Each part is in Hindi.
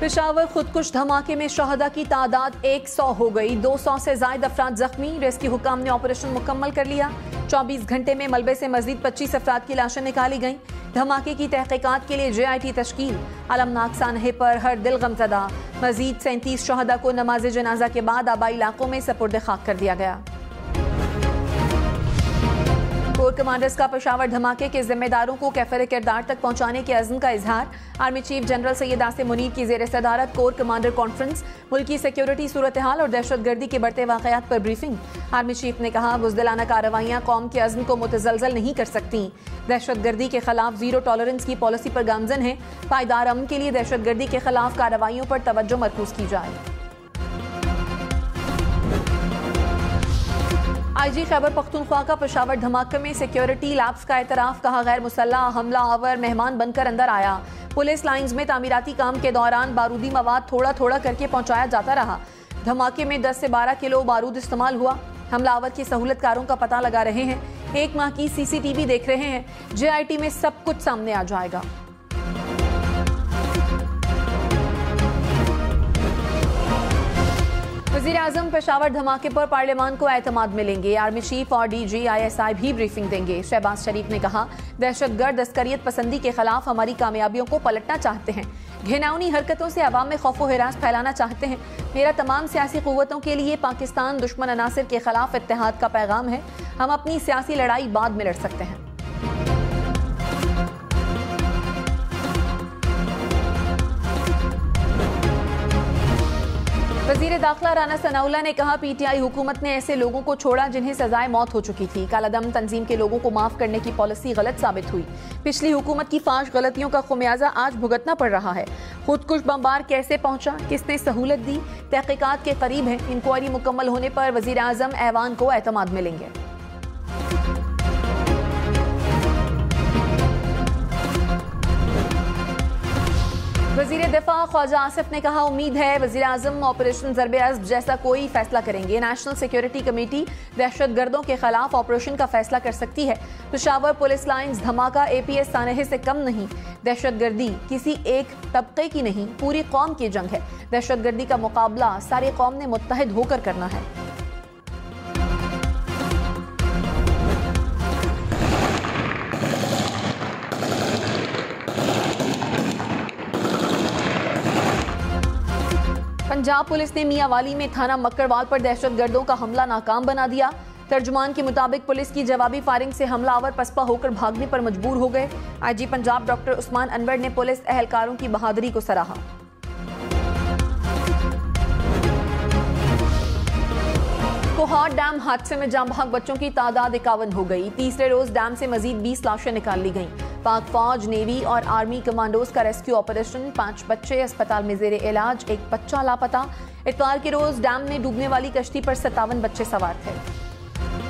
पेशावर खुदकुश धमाके में शहदा की तादाद 100 हो गई। 200 से ज्यादा अफराद जख्मी। रेस्क्यू हुकाम ने ऑपरेशन मुकम्मल कर लिया। 24 घंटे में मलबे से मजीद 25 अफराद की लाशें निकाली गईं। धमाके की तहकीकात के लिए JIT तश्कील। अलमनाक सानहे पर हर दिल गमज़दा। मजीद 37 शहदा को नमाज जनाजा के बाद आबाई इलाकों में सपुर्द खाक कर दिया गया। कोर कमांडर्स का पेशावर धमाके के जिम्मेदारों को कैफर किरदार तक पहुंचाने के अज़्म का इजहार। Army chief general Syed Asim Munir की ज़ेर सदारत कोर कमांडर कॉन्फ्रेंस। मुल्की सिक्योरिटी सूरत हाल और दहशतगर्दी के बढ़ते वाक़यात पर ब्रीफिंग। आर्मी चीफ ने कहा, बुज़दिलाना कार्रवाइयाँ कौम के अज़्म को मुतज़लज़ल नहीं कर सकती। दहशतगर्दी के खिलाफ जीरो टॉलरेंस की पॉलिसी पर गामजन है। पायदार अमन के लिए दहशतगर्दी के खिलाफ कार्रवाइयों पर तवज्जो मरकूज की जाए। IG खैबर पख्तूनख्वा का पेशावर धमाके में सिक्योरिटी लैब्स का एतराफ। कहा, गैर मुसल्लह हमला आवर मेहमान बनकर अंदर आया। पुलिस लाइंस में तामीराती काम के दौरान बारूदी मवाद थोड़ा थोड़ा करके पहुंचाया जाता रहा। धमाके में 10 से 12 किलो बारूद इस्तेमाल हुआ। हमलावर की सहूलतकारों का पता लगा रहे हैं। 1 माह की CCTV देख रहे हैं। JIT में सब कुछ सामने आ जाएगा। वज़ीर आज़म पेशावर धमाके पर पार्लियामान को एतमाद मिलेंगे। आर्मी चीफ और DG ISI भी ब्रीफिंग देंगे। शहबाज शरीफ ने कहा, दहशतगर्द अस्करियत पसंदी के खिलाफ हमारी कामयाबियों को पलटना चाहते हैं। घिनौनी हरकतों से अवाम में खौफ व हिरास फैलाना चाहते हैं। मेरा तमाम सियासी क़ुव्वतों के लिए पाकिस्तान दुश्मन अनासिर के खिलाफ इत्तेहाद का पैगाम है। हम अपनी सियासी लड़ाई बाद में लड़ सकते हैं। वज़ीर दाखिला राना सनाउल्लाह ने कहा, PTI हुकूमत ने ऐसे लोगों को छोड़ा जिन्हें सजाए मौत हो चुकी थी। कालादम तंजीम के लोगों को माफ करने की पॉलिसी गलत साबित हुई। पिछली हुकूमत की फाश गलतियों का खुमियाजा आज भुगतना पड़ रहा है। खुदकुश बमबार कैसे पहुंचा, किसने सहूलत दी, तहकीकात के करीब है। इंक्वायरी मुकम्मल होने पर वज़ीर आज़म ऐवान को एतमाद मिलेंगे। वज़ीर दिफा ख्वाजा आसिफ ने कहा, उम्मीद है वज़ीर आज़म ऑपरेशन ज़रब-ए-अज़्ब जैसा कोई फैसला करेंगे। नेशनल सिक्योरिटी कमेटी दहशतगर्दों के खिलाफ ऑपरेशन का फैसला कर सकती है। पेशावर पुलिस लाइंस धमाका APS सानहे से कम नहीं। दहशतगर्दी किसी एक तबके की नहीं, पूरी कौम की जंग है। दहशतगर्दी का मुकाबला सारी कौम ने मुत्तहिद होकर करना है। पंजाब पुलिस ने मियांवाली में थाना मक्कड़वाल पर दहशतगर्दों का हमला नाकाम बना दिया। तर्जुमान के मुताबिक पुलिस की जवाबी फायरिंग से हमलावर पसपा होकर भागने पर मजबूर हो गए। IG पंजाब डॉक्टर उस्मान अनवर ने पुलिस एहलकारों की बहादुरी को सराहा। कोहाट डैम हादसे में जाँ बहक बच्चों की तादाद 51 हो गई। तीसरे रोज डैम से मजीद 20 लाशें निकाल ली गईं। पाक फौज, नेवी और आर्मी कमांडोज का रेस्क्यू ऑपरेशन। 5 बच्चे अस्पताल में जेर इलाज, 1 बच्चा लापता। इतवार के रोज डैम में डूबने वाली कश्ती पर 57 बच्चे सवार थे।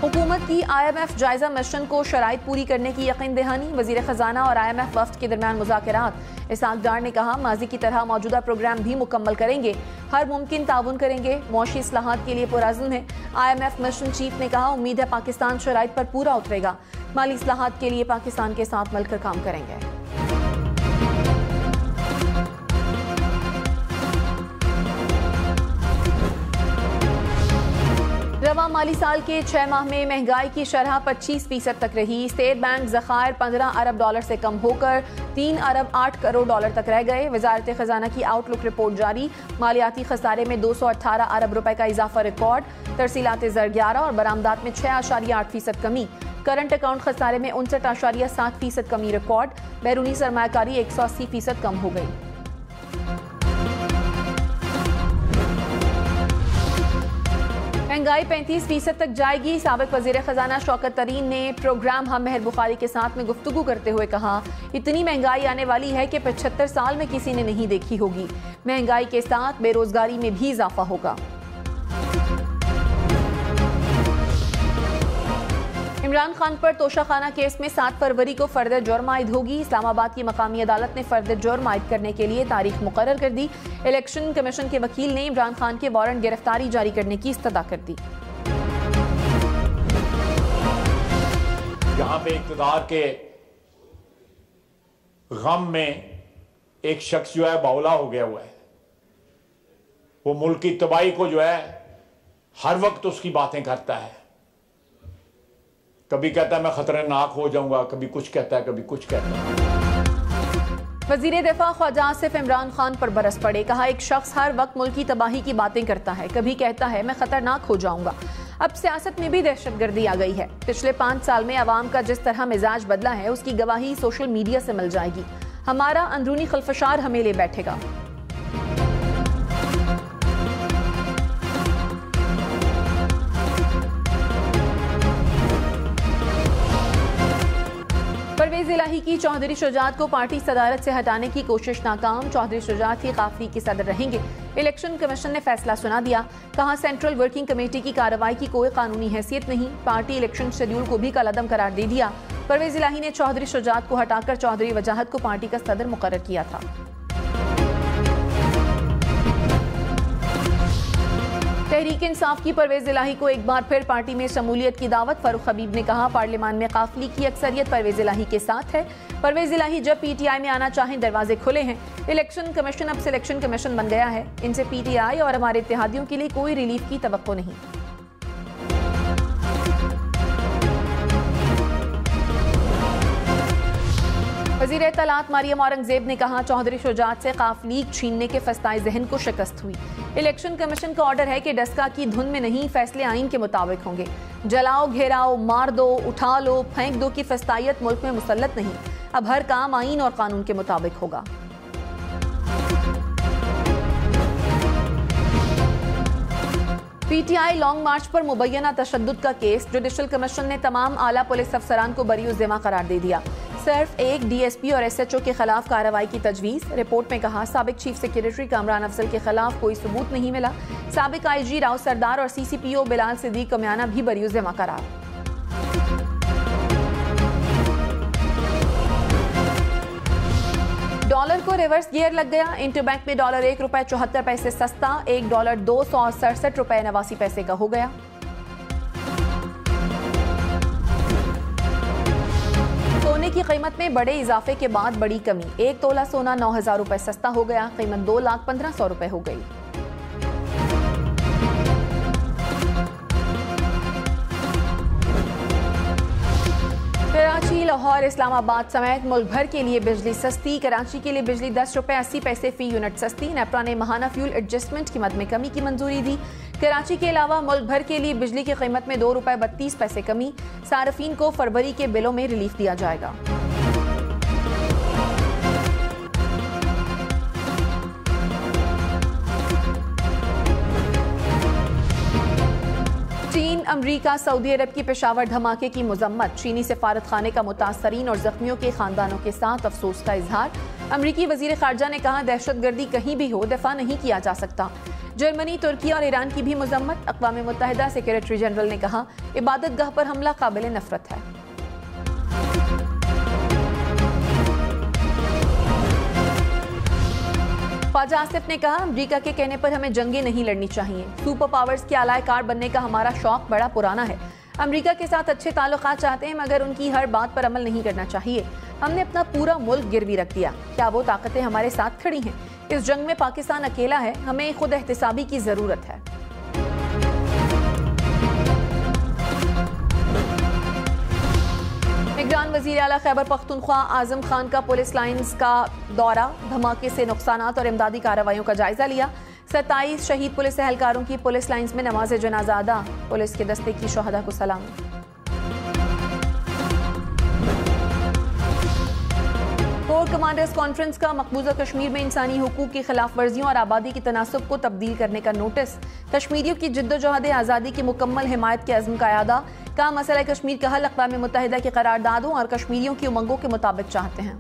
हुकूमत की IMF जायजा मिशन को शराइत पूरी करने की यकीन दहानी। वजीर खजाना और IMF वफ्द के दरमियान मुज़ाकरात। इसहाक डार ने कहा, माजी की तरह मौजूदा प्रोग्राम भी मुकम्मल करेंगे। हर मुमकिन ताउन करेंगे। मौशी इस्लाहात के लिए पुरअज़्म है। IMF मिशन चीफ ने कहा, उम्मीद है पाकिस्तान शराइत पर पूरा उतरेगा। माली इस्लाहात के लिए पाकिस्तान के साथ मिलकर काम करेंगे। रवा माली साल के 6 माह में महंगाई की शरह 25% तक रही। स्टेट बैंक ज़खायर 15 अरब डॉलर से कम होकर 3 अरब 8 करोड़ डॉलर तक रह गए। वजारत खजाना की आउटलुक रिपोर्ट जारी। मालियाती खसारे में 218 अरब रुपए का इजाफा रिकॉर्ड। तरसीलात ज़र 11 और बरामदात में 6.8% कमी। करंट अकाउंट खसारे में 59.7% कमी रिकॉर्ड। बैरूनी सरमायाकारी 180% कम हो गई। महंगाई 35% तक जाएगी। साबिक वजीर खजाना शौकत तरीन ने प्रोग्राम हम मेहर बुखारी के साथ में गुफ्तगू करते हुए कहा, इतनी महंगाई आने वाली है कि 75 साल में किसी ने नहीं देखी होगी। महंगाई के साथ बेरोजगारी में भी इजाफा होगा। इमरान खान पर तोशाखाना केस में 7 फरवरी को फर्द जुर्म आयद होगी। इस्लामाबाद की मकामी अदालत ने फर्द जुर्म आयद करने के लिए तारीख मुकर्रर कर दी। इलेक्शन कमीशन के वकील ने इमरान खान के वारंट गिरफ्तारी जारी करने की इस्तदा कर दी। यहाँ पे इक़्तिदार के गम में एक शख्स जो है बाउला हो गया हुआ है। वो मुल्क की तबाही को जो है हर वक्त उसकी बातें करता है। कभी कहता है मैं खतरनाक हो जाऊंगा, कभी कुछ कहता है, कभी कुछ कहता है। वजीर दिफा ख्वाजा आसिफ इमरान खान पर बरस पड़े। कहा, एक शख्स हर वक्त मुल्क की तबाही की बातें करता है, कभी कहता है मैं खतरनाक हो जाऊंगा। अब सियासत में भी दहशतगर्दी आ गई है। पिछले 5 साल में अवाम का जिस तरह मिजाज बदला है उसकी गवाही सोशल मीडिया से मिल जाएगी। हमारा अंदरूनी खलफशार हमें ले बैठेगा। परवेज इलाही की चौधरी शुजात को पार्टी सदारत से हटाने की कोशिश नाकाम। चौधरी शुजात ही काफली के सदर रहेंगे। इलेक्शन कमीशन ने फैसला सुना दिया। कहा, सेंट्रल वर्किंग कमेटी की कार्रवाई की कोई कानूनी हैसियत नहीं। पार्टी इलेक्शन शेड्यूल को भी कलअदम करार दे दिया। परवेज इलाही ने चौधरी शुजात को हटाकर चौधरी वजाहत को पार्टी का सदर मुकर्रर किया था। तहरीक इंसाफ की परवेज इलाही को एक बार फिर पार्टी में शमूलियत की दावत। फारूक हबीब ने कहा, पार्लियामान में काफली की अक्सरियत परवेज इलाही के साथ है। परवेज इलाही जब पीटीआई में आना चाहें दरवाजे खुले हैं। इलेक्शन कमीशन अब सिलेक्शन कमीशन बन गया है। इनसे पीटीआई और हमारे इत्तेहादियों के लिए कोई रिलीफ की तवक्को नहीं। वज़ीर इत्तलात मरियम औरंगजेब ने कहा, चौधरी शुजात से काफली छीनने के फस्ताए जहन को शिकस्त हुई। इलेक्शन कमीशन का ऑर्डर है कि डस्का की धुन में नहीं, फैसले आइन के मुताबिक होंगे। जलाओ, घेराओ, मार दो, उठा लो, फेंक दो की फस्तायत मुल्क में मुसल्लत नहीं। अब हर काम आइन और कानून के मुताबिक होगा। पीटीआई लॉन्ग मार्च पर मुबैना तशद्दुद का केस। जुडिशल कमीशन ने तमाम आला पुलिस अफसरान को बरी ज़िम्मा करार दे दिया। सिर्फ एक डीएसपी और एसएचओ के खिलाफ कार्रवाई की तजवीज़। रिपोर्ट में कहा, साबिक चीफ सेक्रेटरी कामरान अफजल के खिलाफ कोई सबूत नहीं मिला। साबिक आईजी राव सरदार और सीसीपीओ बिलाल सिद्दीक कमियाना भी बरी ज़िम्मा करार। डॉलर को रिवर्स गियर लग गया। इंटरबैंक में डॉलर ₹1.74 सस्ता, $1 ₹267.89 का हो गया। सोने की कीमत में बड़े इजाफे के बाद बड़ी कमी। 1 तोला सोना ₹9,000 सस्ता हो गया। कीमत ₹2,15,000 हो गई। कराची, लाहौर, इस्लामाबाद समेत मुल्क भर के लिए बिजली सस्ती। कराची के लिए बिजली ₹10.80 फी यूनिट सस्ती। नेपरा ने माहाना फ्यूल एडजस्टमेंट कीमत में कमी की मंजूरी दी। कराची के अलावा मुल्क भर के लिए बिजली की कीमत में ₹2.32 कमी। सार्फिन को फरवरी के बिलों में रिलीफ दिया जाएगा। चीन, अमरीका, सऊदी अरब की पेशावर धमाके की मुजम्मत। चीनी सफारत खाने का मुतासरीन और जख्मियों के खानदानों के साथ अफसोस का इजहार। अमरीकी वजीर खारजा ने कहा, दहशतगर्दी कहीं भी हो दफा नहीं किया जा सकता। जर्मनी, तुर्की और ईरान की भी मुजम्मत। अक़वाम मुत्तहिदा सेक्रेटरी जनरल ने कहा, इबादत गाह पर हमला काबिल नफरत है। ख्वाजा आसिफ ने कहा, अमरीका के कहने पर हमें जंगें नहीं लड़नी चाहिए। सुपर पावर्स के आलाकार बनने का हमारा शौक बड़ा पुराना है। अमरीका के साथ अच्छे ताल्लुकात चाहते हैं, मगर उनकी हर बात पर अमल नहीं करना चाहिए। हमने अपना पूरा मुल्क गिरवी रख दिया। क्या वो ताकतें हमारे साथ खड़ी हैं? इस जंग में पाकिस्तान अकेला है। हमें खुद एहतिसाबी की जरूरत है। निगरान वज़ीर आला खैबर पख्तूनख्वा आजम खान का पुलिस लाइन्स का दौरा। धमाके से नुकसानात और इमदादी कार्रवाइयों का जायजा लिया। 27 शहीद पुलिस एहलकारों की पुलिस लाइन्स में नमाज जनाजा अदा। पुलिस के दस्ते की शोहदा को सलाम। कोर कमांडर्स कॉन्फ्रेंस का मकबूजा कश्मीर में इंसानी हुकूक की खिलाफ वर्जियों और आबादी की तनासब को तब्दील करने का नोटिस। कश्मीरियों की जिद्दोजहद आज़ादी की मुकम्मल हिमायत के अज़्म का अदा। का मसला कश्मीर का हल अक़वाम मुत्तहिदा की करारदादों और कश्मीरियों की उमंगों के मुताबिक चाहते हैं।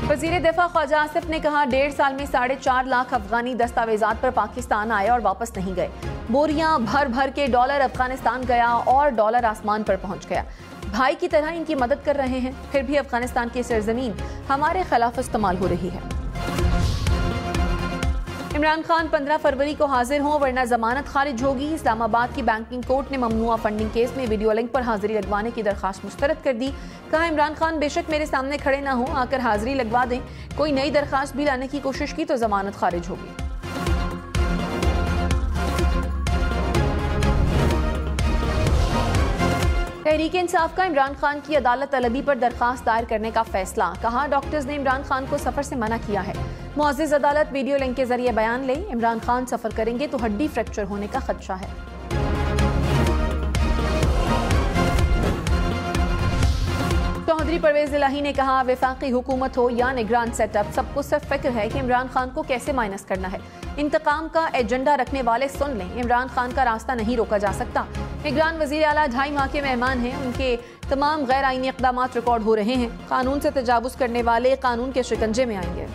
वज़ीर दिफा ख्वाजा आसिफ ने कहा, 1.5 साल में 4.5 लाख अफगानी दस्तावेजात पर पाकिस्तान आए और वापस नहीं गए। बोरियां भर भर के डॉलर अफगानिस्तान गया और डॉलर आसमान पर पहुंच गया। भाई की तरह इनकी मदद कर रहे हैं, फिर भी अफगानिस्तान की सरजमीन हमारे खिलाफ इस्तेमाल हो रही है। इमरान खान 15 फरवरी को हाजिर हों वरना जमानत खारिज होगी। इस्लामाबाद की बैंकिंग कोर्ट ने ममनुआ फंडिंग केस में वीडियो लिंक पर हाजिरी लगवाने की दरखास्त मुस्तरद कर दी। कहा, इमरान खान बेशक मेरे सामने खड़े ना हो, आकर हाजिरी लगवा दें। कोई नई दरखास्त भी लाने की कोशिश की तो जमानत खारिज होगी। तहरीक इंसाफ का इमरान खान की अदालत तलबी पर दरखास्त दायर करने का फैसला। कहा, डॉक्टर्स ने इमरान खान को सफर से मना किया है। मुअज़्ज़िज़ अदालत वीडियो लिंक के जरिए बयान ले, इमरान खान सफर करेंगे तो हड्डी फ्रैक्चर होने का खदशा है। चौधरी परवेज इलाही ने कहा, वफाकी हुकूमत हो या निगरान सेटअप, सबको सिर्फ फिक्र है कि इमरान खान को कैसे माइनस करना है। इंतकाम का एजेंडा रखने वाले सुन लें, इमरान खान का रास्ता नहीं रोका जा सकता। निगरान वजीर आला 2.5 माह के मेहमान हैं, उनके तमाम गैर आईनी इक़दाम रिकॉर्ड हो रहे हैं। कानून से तजावुज़ करने वाले कानून के शिकंजे में आएंगे।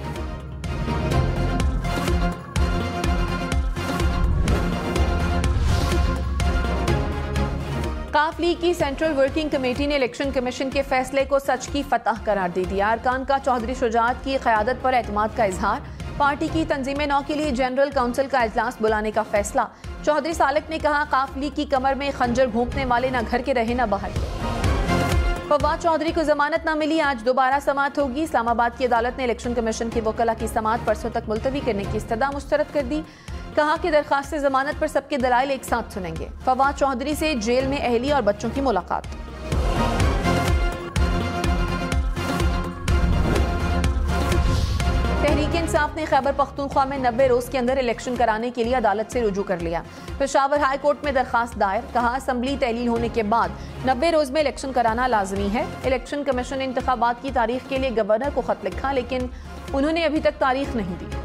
काफ लीग की सेंट्रल वर्किंग कमेटी ने इलेक्शन कमीशन के फैसले को सच की फतह करार दे दिया। अरकान का चौधरी शुजात की क़यादत पर एतमाद का इजहार। पार्टी की तंजीम नौ के लिए जनरल काउंसिल का इजलास बुलाने का फैसला। चौधरी सालिक ने कहा, काफ लीग की कमर में खंजर घोंपने वाले न घर के रहे न बाहर के। फवाद चौधरी को जमानत न मिली, आज दोबारा समाअत होगी। इस्लामाबाद की अदालत ने इलेक्शन कमीशन के वकला की समाअत परसों तक मुलतवी करने की इस्तदा मुस्तरद कर दी। कहा कि दरखास्त जमानत पर सबके दलाइल एक साथ सुनेंगे। फवाद चौधरी से जेल में अहली और बच्चों की मुलाकात। तहरीक इंसाफ ने खैबर पख्तूनख्वा में 90 रोज के अंदर इलेक्शन कराने के लिए अदालत से रुजू कर लिया। पेशावर हाई कोर्ट में दरखास्त दायर। कहा, असम्बली तहलील होने के बाद 90 रोज में इलेक्शन कराना लाजमी है। इलेक्शन कमीशन ने इंतखाबात की तारीख के लिए गवर्नर को खत लिखा, लेकिन उन्होंने अभी तक तारीख नहीं दी।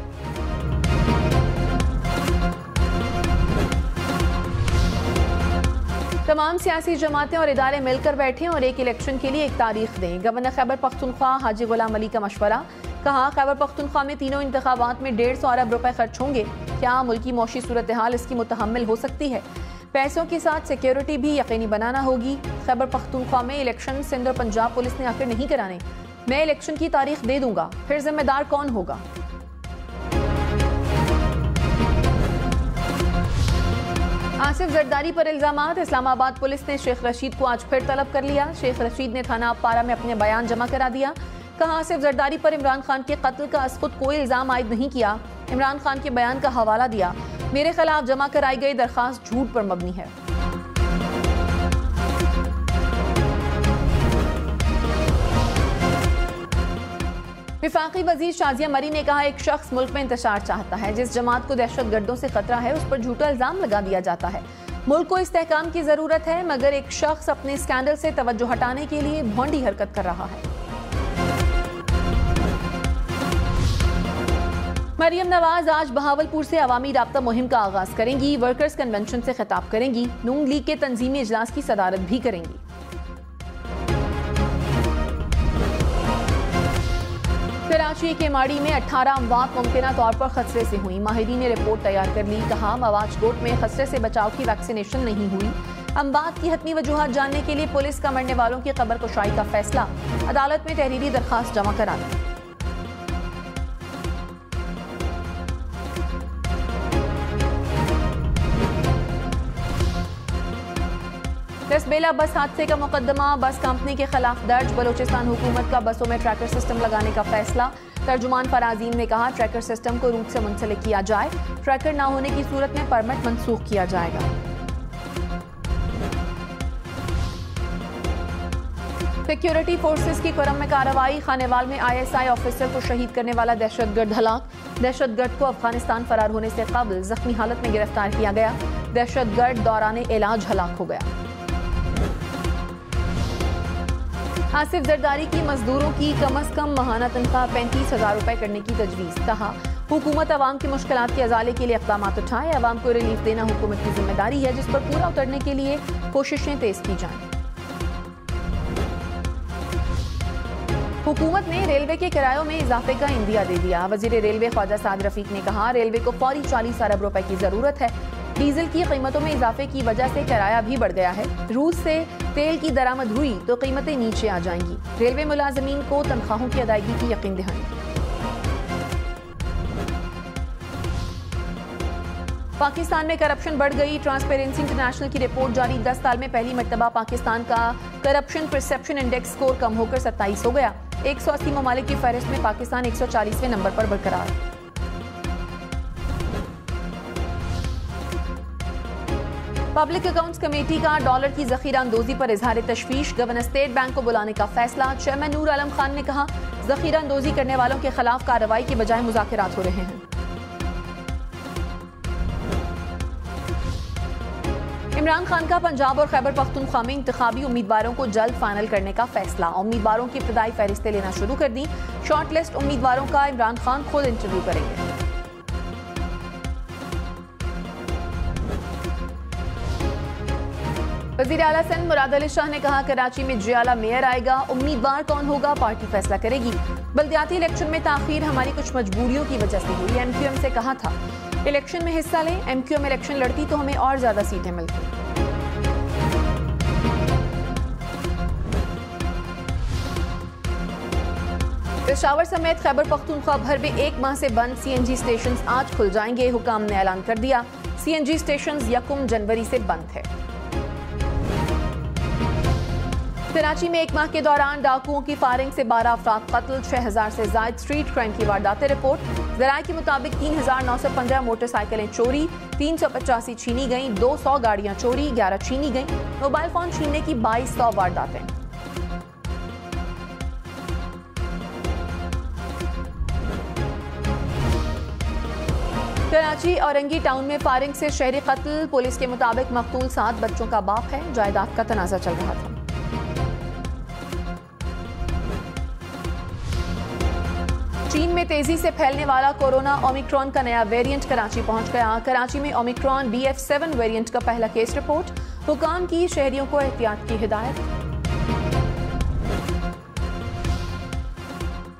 तमाम सियासी जमातें और इदारे मिलकर बैठे और एक इलेक्शन के लिए एक तारीख दें। गवर्नर खैबर पख्तूनख्वा हाजी गुलाम अली का मशवरा। कहा, खैबर पख्तूनख्वा में तीनों इंतखाबात में 150 अरब रुपए खर्च होंगे। क्या मुल्की मौशी सूरत हाल इसकी मुतहम्मिल हो सकती है? पैसों के साथ सिक्योरिटी भी यकीनी बनाना होगी। खैबर पख्तूनख्वा में इलेक्शन सिंध और पंजाब पुलिस ने आखिर नहीं कराने। मैं इलेक्शन की तारीख दे दूंगा, फिर जिम्मेदार कौन होगा? आसिफ जरदारी पर इल्जामात। इस्लामाबाद पुलिस ने शेख रशीद को आज फिर तलब कर लिया। शेख रशीद ने थाना पारा में अपने बयान जमा करा दिया। कहा, आसिफ जरदारी पर इमरान खान के कत्ल का अस खुद कोई इल्जाम आयद नहीं किया। इमरान खान के बयान का हवाला दिया। मेरे खिलाफ जमा कराई गई दरखास्त झूठ पर मबनी है। विफाकी वजीर शाजिया मरी ने कहा, एक शख्स मुल्क में इंतशार चाहता है। जिस जमात को दहशत गर्दों से खतरा है उस पर झूठा इल्जाम लगा दिया जाता है। मुल्क को इस्तेहकाम की जरूरत है, मगर एक शख्स अपने स्कैंडल से तवज्जो हटाने के लिए भोंडी हरकत कर रहा है। मरियम नवाज आज बहावलपुर से अवामी राब्ता मुहिम का आगाज करेंगी। वर्कर्स कन्वेंशन से खिताब करेंगी। नून लीग के तंजीमी इजलास की सदारत भी करेंगी। कराची के माड़ी में 18 अमवात मुमकिना तौर पर खतरे से हुई। माहिरीन ने रिपोर्ट तैयार कर ली। कहा, मवाजकोट में खतरे से बचाव की वैक्सीनेशन नहीं हुई। अमवात की हतमी वजूहत जानने के लिए पुलिस का मरने वालों की खबर कुशाई का फैसला। अदालत में तहरीरी दरखास्त जमा करा दी। दसबेला बस हादसे का मुकदमा। बस कंपनी के खिलाफ दर्ज। बलोचिस्तान हुकूमत का बसों में ट्रैकर सिस्टम लगाने का फैसला। तर्जुमान फराजीन ने कहा, ट्रैकर सिस्टम को रूट से मुंसलिक किया जाए। ट्रैकर न होने की सूरत में परमिट मनसूख किया जाएगा। सिक्योरिटी फोर्सेस की करम में कार्रवाई। खानेवाल में ISI ऑफिसर को शहीद करने वाला दहशतगर्द हलाक। दहशतगर्द को अफगानिस्तान फरार होने से कबल जख्मी हालत में गिरफ्तार किया गया। दहशतगर्द दौरान इलाज हलाक हो गया। आसिफ जरदारी की मजदूरों की कम अज कम माहाना तनख्वाह 35,000 रुपए करने की तजवीज़। कहा, हुकूमत अवाम की मुश्किलात के अजाले के लिए इक़दाम उठाए। अवाम को रिलीफ देना हुकूमत की जिम्मेदारी है, जिस पर पूरा उतरने के लिए कोशिशें तेज की जाएं। हुकूमत ने रेलवे के किरायों में इजाफे का इंदिया दे दिया। वजीर रेलवे ख्वाजा साद रफीक ने कहा, रेलवे को फौरी 40 अरब रुपए की जरूरत है। डीजल की कीमतों में इजाफे की वजह से किराया भी बढ़ गया है। रूस से तेल की दरामद हुई तो कीमतें नीचे आ जाएंगी। रेलवे मुलाजमीन को तनख्वाहों की अदायगी की यकीन दहानी। पाकिस्तान में करप्शन बढ़ गई। ट्रांसपेरेंसी इंटरनेशनल की रिपोर्ट जारी। 10 साल में पहली मर्तबा पाकिस्तान का करप्शन परसेप्शन इंडेक्स स्कोर कम होकर 27 हो गया। 180 ममालिक की फहरिस्त में पाकिस्तान 140वें नंबर पर बरकरार। पब्लिक अकाउंट्स कमेटी का डॉलर की जखीरा अंदोजी पर इजहार तशवीश। गवर्नर स्टेट बैंक को बुलाने का फैसला। चेयरमैन नूर आलम खान ने कहा, जखीरा अंदोजी करने वालों के खिलाफ कार्रवाई की बजाय मुज़ाकरात हो रहे हैं। इमरान खान का पंजाब और खैबर पख्तूनख्वा में इंतखाबी उम्मीदवारों को जल्द फाइनल करने का फैसला। उम्मीदवारों की इब्तदाई फहरिस्तें लेना शुरू कर दी। शॉर्टलिस्ट उम्मीदवारों का इमरान खान खुद इंटरव्यू करेंगे। वज़ीर आला सिंध मुराद अली शाह ने कहा, कराची में जियाला मेयर आएगा। उम्मीदवार कौन होगा पार्टी फैसला करेगी। बल्दियाती इलेक्शन में ताखीर हमारी कुछ मजबूरियों की वजह से हुई। एमक्यूएम से कहा था इलेक्शन में हिस्सा लें। एमक्यूएम इलेक्शन लड़ती तो हमें और ज्यादा सीटें मिलती। पेशावर समेत खैबर पख्तूनख्वा भर में 1 माह से बंद सीएनजी स्टेशन आज खुल जाएंगे। हुकाम ने ऐलान कर दिया, सीएनजी स्टेशन 1 जनवरी से बंद है। कराची में 1 माह के दौरान डाकुओं की फायरिंग से 12 अफराद कत्ल। 6000 से ज्यादा स्ट्रीट क्राइम की वारदातें रिपोर्ट। जराये के मुताबिक 3915 मोटरसाइकिलें चोरी, 385 छीनी गई, 200 गाड़ियां चोरी, 11 छीनी गई। मोबाइल फोन छीनने की 2200 वारदातें। कराची औरंगी टाउन में फायरिंग से शहरी कत्ल। पुलिस के मुताबिक मकतूल 7 बच्चों का बाप है। जायदाद का तनाजा चल रहा था। चीन में तेजी से फैलने वाला कोरोना ओमिक्रॉन का नया वेरिएंट कराची पहुंच गया। कराची में ओमिक्रॉन BF7 वेरिएंट का पहला केस रिपोर्ट। हुकाम की शहरियों को एहतियात की हिदायत।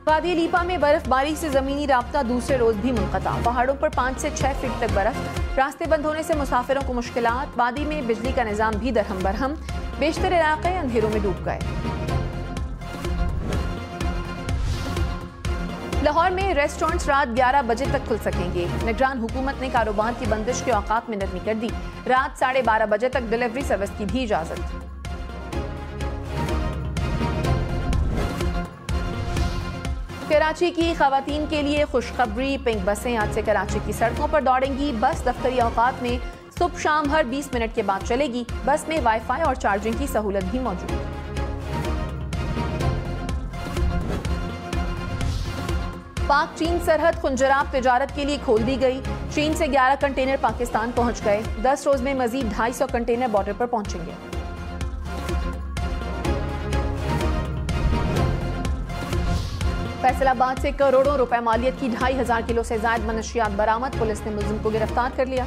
वादी लीपा में बर्फबारी से जमीनी राब्ता दूसरे रोज भी मुनक़ता। पहाड़ों पर 5 से 6 फीट तक बर्फ। रास्ते बंद होने से मुसाफिरों को मुश्किलात। वादी में बिजली का निजाम भी दरहम बरहम। बेशतर इलाके अंधेरों में डूब गए। लाहौर में रेस्टोरेंट्स रात 11 बजे तक खुल सकेंगे। निगरान हुकूमत ने कारोबार की बंदिश के औकात में नरमी कर दी। रात 12:30 बजे तक डिलीवरी सर्विस की भी इजाजत। कराची की खवातीन के लिए खुशखबरी। पिंक बसें आज से कराची की सड़कों पर दौड़ेंगी। बस दफ्तरी औकात में सुबह शाम हर 20 मिनट के बाद चलेगी। बस में वाईफाई और चार्जिंग की सहूलत भी मौजूद। पाक चीन सरहद खुंजराब तिजारत के लिए खोल दी गई। चीन से 11 कंटेनर पाकिस्तान पहुंच गए। 10 रोज में मजीद 250 कंटेनर बॉर्डर पर पहुंचेंगे। फैसलाबाद से करोड़ों रुपए मालियत की 2500 किलो से ज्यादा मनशियात बरामद। पुलिस ने मुलजिम को गिरफ्तार कर लिया।